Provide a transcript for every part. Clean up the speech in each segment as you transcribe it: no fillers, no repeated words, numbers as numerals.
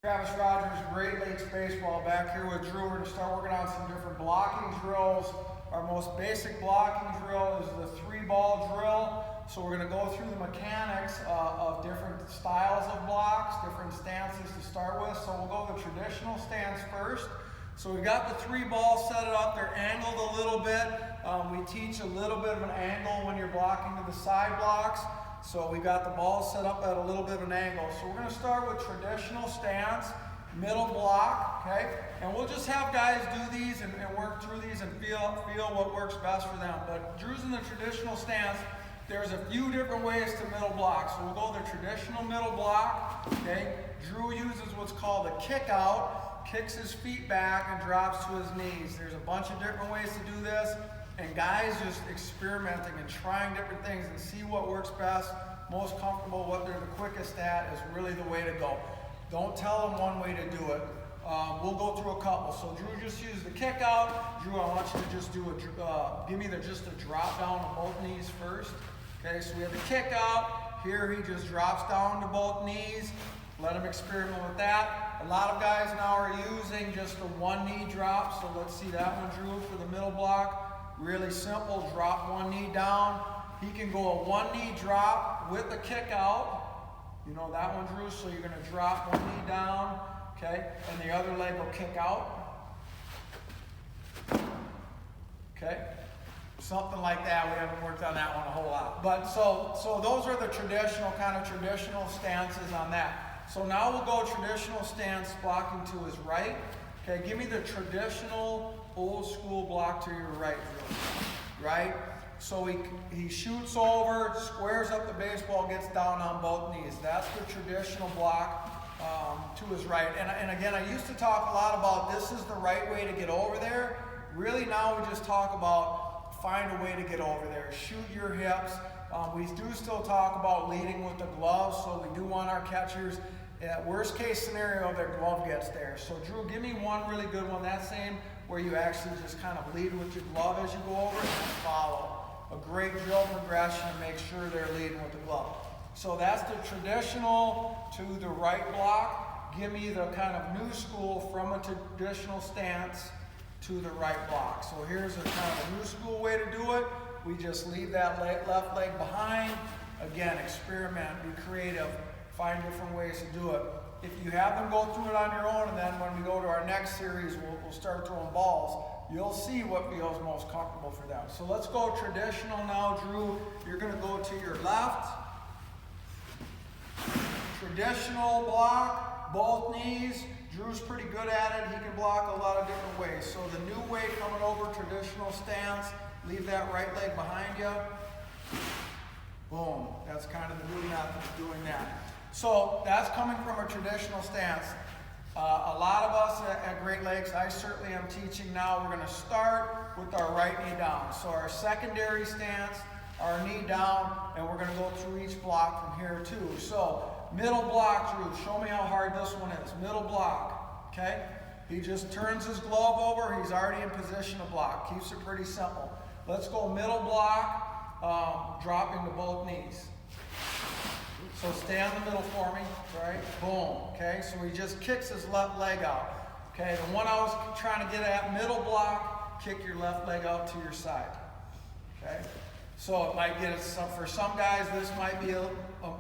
Travis Rogers, Great Lakes Baseball, back here with Drew. We're going to start working on some different blocking drills. Our most basic blocking drill is the 3-ball drill. So we're going to go through the mechanics of different styles of blocks, different stances to start with. So we'll go the traditional stance first. So we've got the 3 balls set up. They're angled a little bit. We teach a little bit of an angle when you're blocking to the side blocks. So we got the balls set up at a little bit of an angle. So we're going to start with traditional stance, middle block, okay? And we'll just have guys do these and work through these and feel what works best for them. But Drew's in the traditional stance. There's a few different ways to middle block. So we'll go the traditional middle block, okay? Drew uses what's called a kick out, kicks his feet back and drops to his knees. There's a bunch of different ways to do this. And guys just experimenting and trying different things and see what works best, most comfortable, what they're the quickest at is really the way to go. Don't tell them one way to do it. We'll go through a couple. So Drew just used the kick out. Drew, I want you to just do give me just a drop down on both knees first. Okay, so we have the kick out. Here he just drops down to both knees. Let him experiment with that. A lot of guys now are using just a 1-knee drop. So let's see that one, Drew, for the middle block. Really simple, drop 1 knee down. He can go a 1-knee drop with a kick out. You know that one, Drew, so you're going to drop 1 knee down, okay? And the other leg will kick out. Okay? Something like that. We haven't worked on that one a whole lot. But so those are the traditional stances on that. So now we'll go traditional stance blocking to his right. Okay, give me the traditional old school block to your right, Drew. Right? So he shoots over, squares up the baseball, gets down on both knees. That's the traditional block to his right. And again, I used to talk a lot about this is the right way to get over there. Really now we just talk about find a way to get over there. Shoot your hips. We do still talk about leading with the gloves, so we do want our catchers, worst case scenario, their glove gets there. So Drew, give me one really good one, that same where you actually just kind of lead with your glove as you go over and follow. A great drill progression to make sure they're leading with the glove. So that's the traditional to the right block. Give me the kind of new school from a traditional stance to the right block. So here's a kind of a new school way to do it. We just leave that left leg behind. Again, experiment, be creative, find different ways to do it. If you have them go through it on your own, and then when we go to our next series, we'll start throwing balls, you'll see what feels most comfortable for them. So let's go traditional now, Drew. You're going to go to your left. Traditional block, both knees. Drew's pretty good at it. He can block a lot of different ways. So the new way coming over traditional stance, leave that right leg behind you. Boom. That's kind of the new method of doing that. So that's coming from a traditional stance. A lot of us at Great Lakes, I certainly am teaching now, we're going to start with our right knee down. So our secondary stance, our knee down, and we're going to go through each block from here too. So middle block, Drew, show me how hard this one is. Middle block, okay? He just turns his glove over, he's already in position to block. Keeps it pretty simple. Let's go middle block, dropping to both knees. So stay on the middle for me, right? Boom, okay? So he just kicks his left leg out. Okay, the one I was trying to get at, middle block, kick your left leg out to your side. Okay? So it might get for some guys, this might be a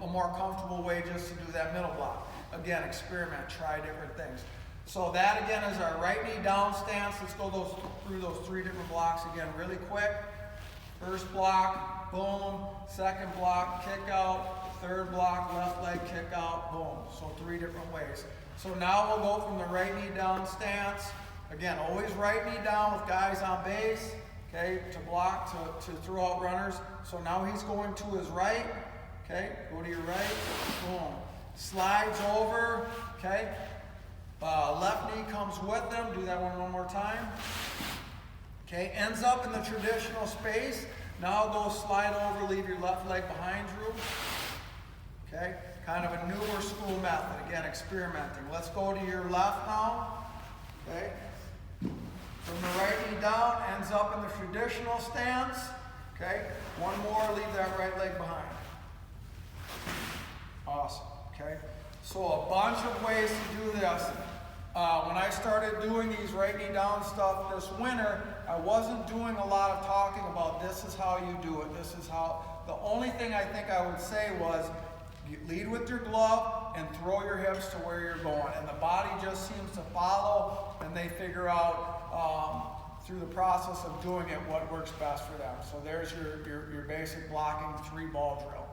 more comfortable way just to do that middle block. Again, experiment, try different things. So that again is our right knee down stance. Let's go through those 3 different blocks again really quick. First block, boom. Second block, kick out. Third block, left leg kick out, boom. So 3 different ways. So now we'll go from the right knee down stance. Again, always right knee down with guys on base, okay, to block, to throw out runners. So now he's going to his right, okay, go to your right, boom. Slides over, okay. Left knee comes with them. Do that one more time. Okay, ends up in the traditional space. Now go slide over, leave your left leg behind, Drew. Okay, kind of a newer school method. Again, experimenting. Let's go to your left now. Okay, from the right knee down, ends up in the traditional stance. Okay, one more, leave that right leg behind. Awesome. Okay, So a bunch of ways to do this. When I started doing these right knee down stuff this winter, I wasn't doing a lot of talking about this is how you do it. This is how, the only thing I think I would say was you lead with your glove and throw your hips to where you're going. And the body just seems to follow, and they figure out through the process of doing it what works best for them. So there's your basic blocking 3-ball drill.